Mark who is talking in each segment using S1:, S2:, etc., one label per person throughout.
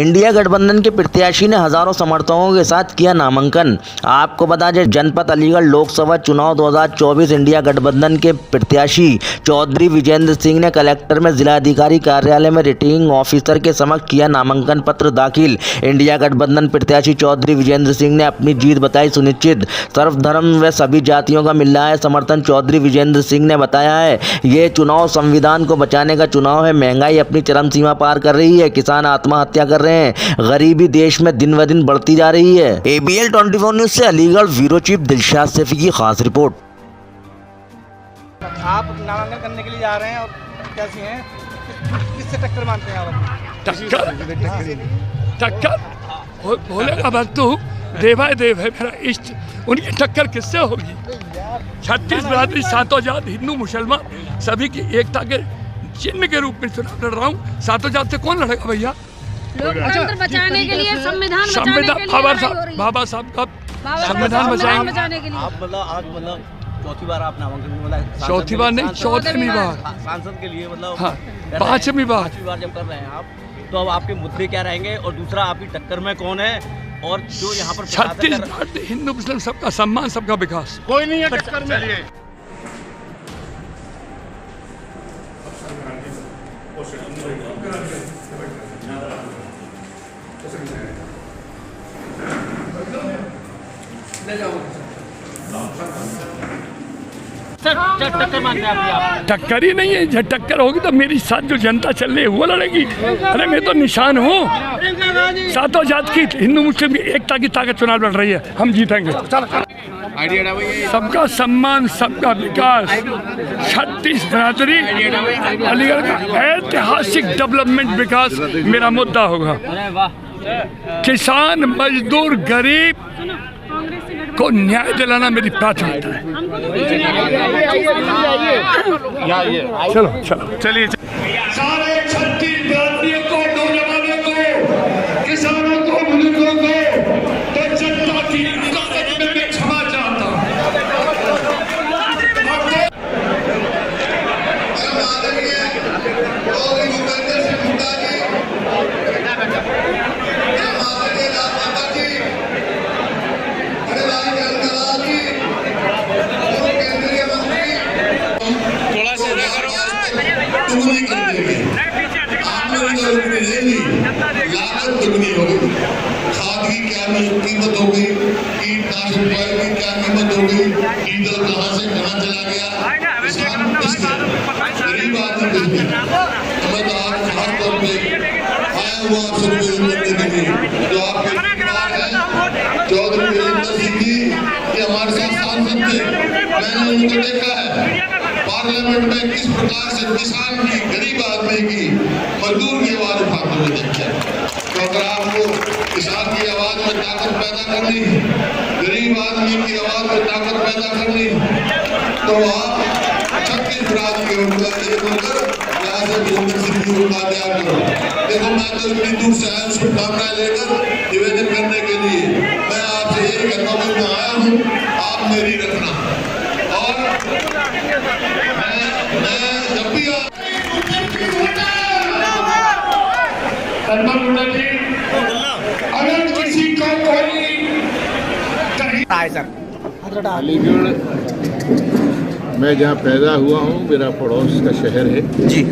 S1: India गठबंधन के प्रत्याशी ने हजारों समर्थकों के साथ किया नामांकन। आपको बता दें, जनपद अलीगढ़ लोकसभा चुनाव 2024 इंडिया गठबंधन के प्रत्याशी चौधरी विजेंद्र सिंह ने कलेक्टर में जिलाधिकारी कार्यालय में रिटर्निंग ऑफिसर के समक्ष किया नामांकन पत्र दाखिल। इंडिया गठबंधन प्रत्याशी चौधरी विजेंद्र सिंह ने अपनी जीत बताई सुनिश्चित। सर्वधर्म व सभी जातियों का मिल रहा है समर्थन। चौधरी विजेंद्र सिंह ने बताया है, ये चुनाव संविधान को बचाने का चुनाव है। महंगाई अपनी चरम सीमा पार कर रही है, किसान आत्महत्या कर रहे हैं, गरीबी देश में दिन ब दिन बढ़ती जा रही है। ABL 24 न्यूज से अलीगढ़ ब्यूरो चीफ दिलशाद सैफी की खास रिपोर्ट।
S2: आप नामांकन करने के लिए जा रहे हैं और कैसी हैं, किससे टक्कर मानते हैं आप?
S3: टक्कर बोलेगा बंधु देवाय देव है मेरा इष्ट, उनकी टक्कर किससे होगी? 36 बिरादरी सातों जात हिंदू मुसलमान सभी की एकता के चिन्ह के रूप में चुनाव लड़ रहा हूँ। सातों जात से कौन लड़ेगा भैया?
S4: लोकतंत्र बचाने के लिए, संविधान
S3: बाबा साहब का संविधान बचाएंगे।
S2: आप आज चौथी बार आप नामांकन,
S3: चौथी बार नहीं, 14वीं बार
S2: सांसद के लिए,
S3: हाँ 5वीं बार
S2: जब कर रहे हैं आप, तो अब आपके मुद्दे क्या रहेंगे और दूसरा आपकी टक्कर में कौन है? और जो यहाँ पर
S3: 36 हिंदू मुस्लिम सबका सम्मान, सबका विकास,
S2: कोई नहीं है टक्कर में। टक्कर मानते हैं आप?
S3: टक्कर ही नहीं है, जब टक्कर होगी तो मेरी साथ जो जनता चल रही है वो लड़ेगी। अरे मैं तो निशान हूँ, सातों जात की हिंदू मुस्लिम की एकता की ताकत चुनाव लड़ रही है, हम जीतेंगे। सबका सम्मान, सबका विकास, 36 बिरादरी अलीगढ़ का ऐतिहासिक डेवलपमेंट विकास मेरा मुद्दा होगा। किसान, मजदूर, गरीब को न्याय दिलाना मेरी प्राथमिकता है। चलो चलिए।
S5: सारे 36 बिरादरियों को, नौजवानों को, किसानों को, बुजुर्गों को तो जनता की ताकत में मैं क्षमा चाहता हूँ। लागत दुगनी हो गई, खाद की क्या कीमत हो गई, कीटनाशक दवाई की क्या कीमत हो गई, डीजल कहाँ से कहाँ चला गया, किसान पिस गया, गरीब आदमी पिस गया। मैं तो आज खास तौर पे आया हुआ आपसे निवेदन करने के लिए, जो आपके परिवार है चौधरी विजेंद्र सिंह जी, ये हमारे साथ सांसद थे, मैंने उनको देखा है पार्लियामेंट में किस प्रकार से किसान की, गरीब आदमी की, मजदूर की आवाज उठाते हुए देखते हैं। तो अगर आपको किसान की आवाज में ताकत पैदा करनी, गरीब आदमी की आवाज में ताकत पैदा करनी, तो आप 36 बिरादरी के होकर यहाँ से विजेंद्र सिंह जी को कामयाब करो। देखो मैं तो इतनी दूर से आया, शुभकामनाएं लेकर निवेदन करने के लिए। मैं आपसे यही कहता हूँ, मैं आया हूँ, आप मेरी रखना। और मैं जब भी अगर किसी का कोई
S6: अलीगढ़ मैं जहाँ पैदा हुआ हूँ, मेरा पड़ोस का शहर है जी,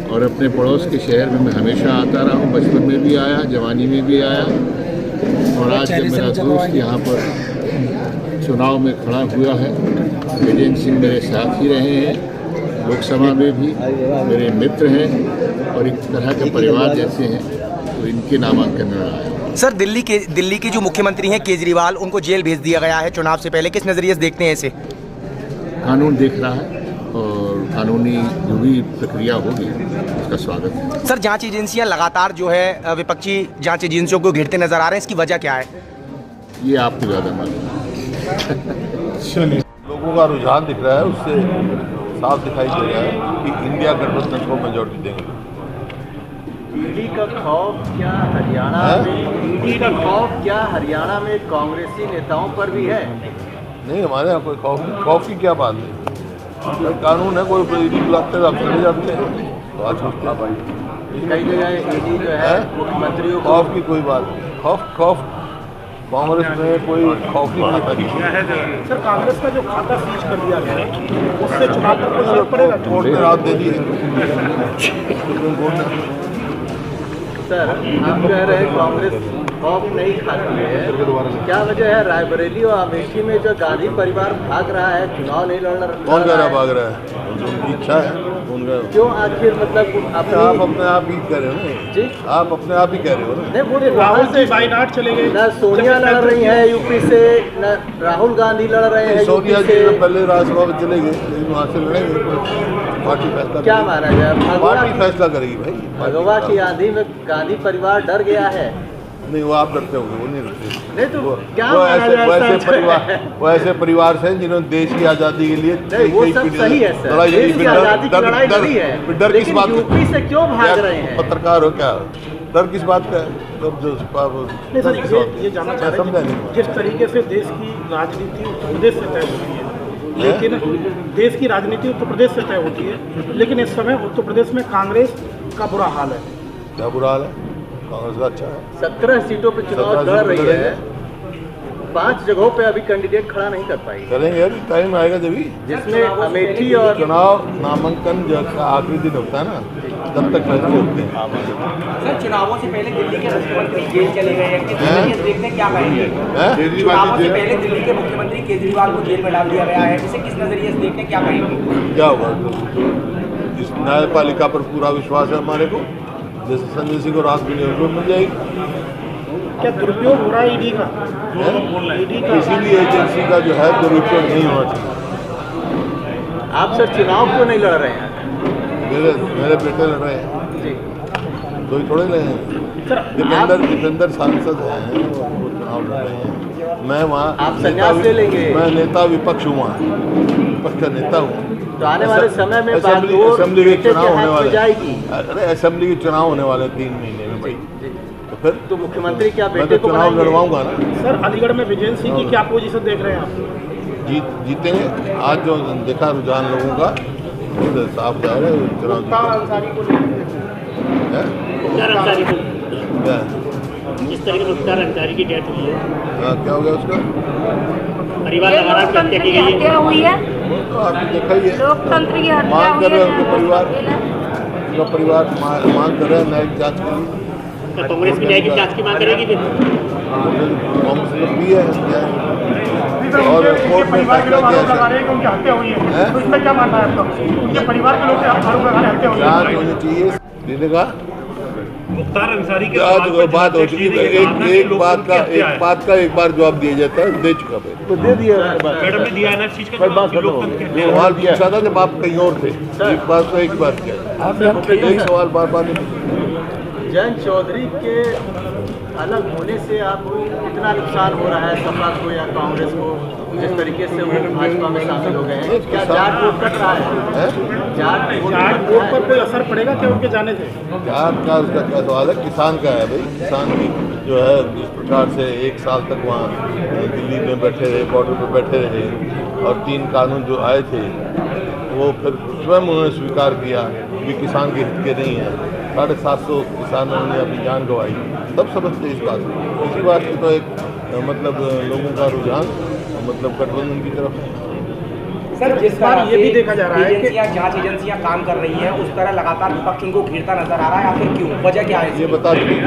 S6: और अपने पड़ोस के शहर में मैं हमेशा आता रहा हूँ। बचपन में भी आया, जवानी में भी आया, और आज जब मेरा दोस्त यहाँ पर चुनाव में खड़ा हुआ है, विजेंद्र सिंह मेरे साथ ही रहे हैं, लोकसभा में भी मेरे मित्र हैं और एक तरह के परिवार जैसे हैं, तो इनके नामांकन में आया।
S7: सर, दिल्ली के जो मुख्यमंत्री हैं केजरीवाल, उनको जेल भेज दिया गया है चुनाव से पहले, किस नज़रिए से देखते हैं इसे?
S6: कानून देख रहा है और कानूनी जो भी प्रक्रिया होगी उसका स्वागत है।
S7: सर, जांच एजेंसियां लगातार जो है विपक्षी जांच एजेंसियों को घेरते नजर आ रहे हैं, इसकी वजह क्या है?
S6: ये आपको ज़्यादा मालूम है।
S8: लोगों का रुझान दिख रहा है, उससे साफ दिखाई दे रहा है कि इंडिया गठबंधन को मेजॉरिटी देंगे।
S9: ईडी का खौफ क्या हरियाणा में? ईडी का खौफ क्या हरियाणा में कांग्रेसी नेताओं पर भी है?
S8: नहीं, हमारे यहाँ कोई खौफ की क्या बात है। कानून है, कोई ईडी बुलाते हैं आप चले जाते हैं, तो आज
S9: कई जगह ईडी जो है मुख्यमंत्रियों को
S8: खौफ की कोई बात नहीं। खौफ कांग्रेस में कोई खौफ नहीं है।
S10: सर कांग्रेस का जो खाता सीज कर दिया गया उससे चुनाव पर कोई फर्क पड़ेगा?
S8: कोर्ट ने राहत दे दी है, सुप्रीम कोर्ट ने।
S9: सर आप कह रहे हैं कांग्रेस खौफ नहीं खाती है, क्या वजह है? रायबरेली और अमेठी में जो गांधी परिवार भाग रहा है, चुनाव नहीं लड़ रहा,
S8: कौन कह रहा भाग रहा है? उनकी इच्छा है, उनका।
S9: क्यों आखिर मतलब
S8: आप अपने आप ही कह रहे हो ना जी, आप अपने आप ही कह रहे हो ना।
S9: नहीं वो
S10: राहुल जी वायनाड चले गए,
S9: न सोनिया लड़ रही है यूपी से, न राहुल गांधी लड़ रहे हैं
S8: सोनिया
S9: यूपी
S8: जी
S9: से।
S8: तो पहले राज्यसभा में चले गए, लेकिन वहाँ से लड़ेंगे, पार्टी फैसला
S9: क्या माना जाए?
S8: पार्टी फैसला करेगी भाई।
S9: भगवा की आंधी में गांधी परिवार डर गया है।
S8: नहीं, वो आप डरते होंगे, वो नहीं डरते।
S9: नहीं तो क्या
S8: वो
S9: माना जाए?
S8: वो ऐसे परिवार से जिन्होंने देश की आज़ादी के लिए
S9: वो सब सही है सर, देश की आज़ादी की लड़ाई लड़ी है,
S8: डर किस
S9: लेकिन
S8: बात का?
S9: यूपी से क्यों भाग रहे हैं?
S8: पत्रकार हो क्या, डर किस बात का है? तब जो
S10: नहीं सर ये जानना चाह रहे हैं कि जिस तरीके से देश की राजनीति उत्तर प्रदेश से तय होती है, लेकिन देश की राजनीति उत्तर प्रदेश से तय होती है, लेकिन इस समय उत्तर प्रदेश में कांग्रेस का बुरा हाल है।
S8: क्या बुरा हाल है? कांग्रेस का अच्छा है।
S9: 17 सीटों पे चुनाव लड़ रही है, 5 जगहों पे अभी कैंडिडेट खड़ा नहीं कर पाई।
S8: करेंगे, अभी टाइम आएगा जब ही,
S9: जिसमें अमेठी और
S8: चुनाव नामांकन जब का आखिरी दिन होता है ना, तब तक फैसले होते हैं।
S7: सर चुनावों से पहले दिल्ली के मुख्यमंत्री जेल चले गए हैं, किस नजरिए से देखते हैं, क्या कहेंगे? चुनावों से पहले दिल्ली के मुख्यमंत्री केजरीवाल को जेल में डाल दिया गया है, इसे किस नजरिए से देखते हैं, क्या कहेंगे?
S8: क्या होगा? इस न्यायपालिका पर पूरा विश्वास है हमारे को, जैसे संजय सिंह को राहत मिली उनको मिल जाएगी।
S10: क्या दुरुपयोग हो रहा है ईडी का?
S8: किसी भी एजेंसी का जो है दुरुपयोग नहीं होना चाहिए।
S9: आप सर चुनाव क्यों नहीं लड़ रहे हैं?
S8: मेरे बेटे लड़ रहे हैं, दो ही थोड़े लड़े हैं। दीपेंद्र सांसद हैं, वो चुनाव लड़ रहे हैं। मैं वहाँ
S9: आप संन्यास ले लेंगे?
S8: मैं नेता विपक्ष हूँ, वहाँ विपक्ष का नेता हूँ।
S9: तो आने वाले समय में
S8: असेंबली के चुनाव होने वाले
S9: जाएगी।
S8: अरे असेंबली के चुनाव होने वाले 3 महीने में भाई, तो फिर
S9: तो मुख्यमंत्री क्या
S8: मैं
S9: बेटे
S8: तो
S9: को
S8: चुनाव लड़वाऊंगा ना।
S10: सर अलीगढ़ में विजय सिंह की क्या पोजीशन देख रहे हैं आप?
S8: जीतेंगे। आज जो देखा रुझान लोगों का, उससे साफ जाहिर है चुनाव क्या
S10: जिस तरीके से मुख्तार अंसारी की डेथ हुई है,
S8: क्या हो गया उसका?
S10: परिवार
S4: लोकतंत्र की हत्या हुई है,
S8: तो आपने देखा ही है,
S4: लोकतंत्र की हत्या
S8: मांग
S4: हुई
S8: कर रहे हैं उनके
S4: है।
S8: परिवार मांग कर रहे हैं न्यायिक जांच के लिए।
S10: कांग्रेस भी न्यायिक जांच की मांग करेगी फिर?
S8: कांग्रेस ने भी है और कोर्ट में फैसला किया है।
S10: उनकी हत्या हुई है, तो इसमें क्या मानना है आपका? उनके परिवार के लोग आरोप लगा रहे हैं हत्या हुई है।
S8: जांच होनी चाहिए। देने का
S10: मुख्तार अंसारी के
S8: बात हो चुकी है, एक बात का एक बार जवाब दिया जाता है, दे चुका भाई, तो दे दिया।
S10: मैडम ने दिया है ना इस चीज का जवाब?
S8: सवाल पूछा था जब आप कहीं और थे, एक बात तो एक बार किया, एक सवाल बार बार नहीं।
S9: जयंत चौधरी के अलग होने से आपको कितना नुकसान हो रहा है सपा को या कांग्रेस को, जिस तरीके से वो भाजपा में शामिल हो गए हैं? क्या जाट वोट कट रहा है? जाट वोट पर कोई असर पड़ेगा क्या उनके जाने से?
S8: जाट का उसका क्या सवाल है? किसान का है भाई। किसान की जो है जिस प्रकार से 1 साल तक वहाँ दिल्ली में बैठे रहे, बॉर्डर पर बैठे रहे, और 3 कानून जो आए थे वो फिर स्वयं उन्होंने स्वीकार किया कि किसान के हित के नहीं है। 750 किसानों ने अपनी जान गंवाई, सब समझते इस बात को। इसी बात की तो एक मतलब लोगों का रुझान मतलब गठबंधन की तरफ है।
S7: सर जिस
S10: बार
S7: तरह
S10: ये भी देखा जा रहा है कि
S7: जांच एजेंसियां काम कर रही हैं, उस तरह लगातार विपक्ष उनको घेरता नजर आ रहा है, आखिर क्यों, वजह क्या है?
S8: ये बता दीजिए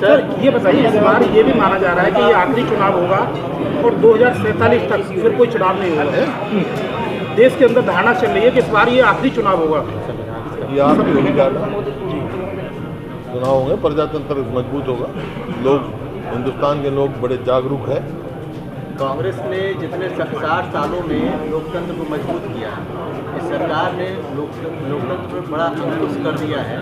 S10: सर ये बताइए, इस बार ये भी माना जा रहा है कि ये आखिरी चुनाव होगा और 2047 तक फिर कोई चुनाव नहीं होगा। देश के अंदर धारणा चल रही है कि इस बार ये आखिरी चुनाव होगा।
S8: ये आप भी होगी डाला चुनाव होंगे, प्रजातंत्र मजबूत होगा, लोग हिंदुस्तान के लोग बड़े जागरूक हैं।
S9: कांग्रेस ने जितने 60 सालों में लोकतंत्र को मजबूत किया है, इस सरकार ने लोकतंत्र पर बड़ा अंकुश कर दिया है।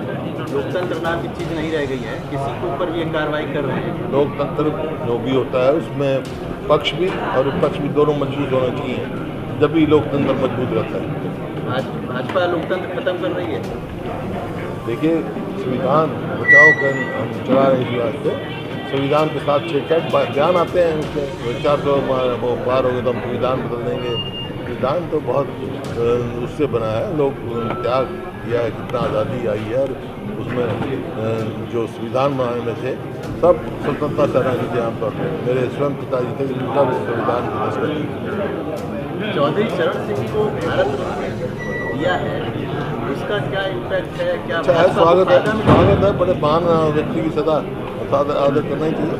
S9: लोकतंत्र नाम की चीज़ नहीं रह गई है, किसी के ऊपर भी एक कार्रवाई कर रहे हैं।
S8: लोकतंत्र जो भी होता है उसमें पक्ष भी और विपक्ष भी दोनों मजबूत होना चाहिए, जब भी लोकतंत्र मजबूत रहता है।
S9: भाजपा लोकतंत्र खत्म कर रही है।
S8: देखिए संविधान बचाओ कर हम चला रहे हैं इस बात से, संविधान के साथ छेड़छाड़ बयान आते हैं उसके 400 वो पार हो गए तो हम संविधान बदल देंगे, संविधान तो बहुत उससे बना है, लोग त्याग किया है, कितना आज़ादी आई है, और उसमें जो संविधान बनाने में थे सब स्वतंत्रता सेनानी थे आमतौर पर। मेरे स्वयं पिताजी थे जिनका भी संविधान की दस्तखत।
S9: चौधरी चरण सिंह को भारत दिया है, उसका क्या इम्पैक्ट है? क्या
S8: अच्छा है, स्वागत है, बड़े महान व्यक्ति की सदा आदर करना ही चाहिए।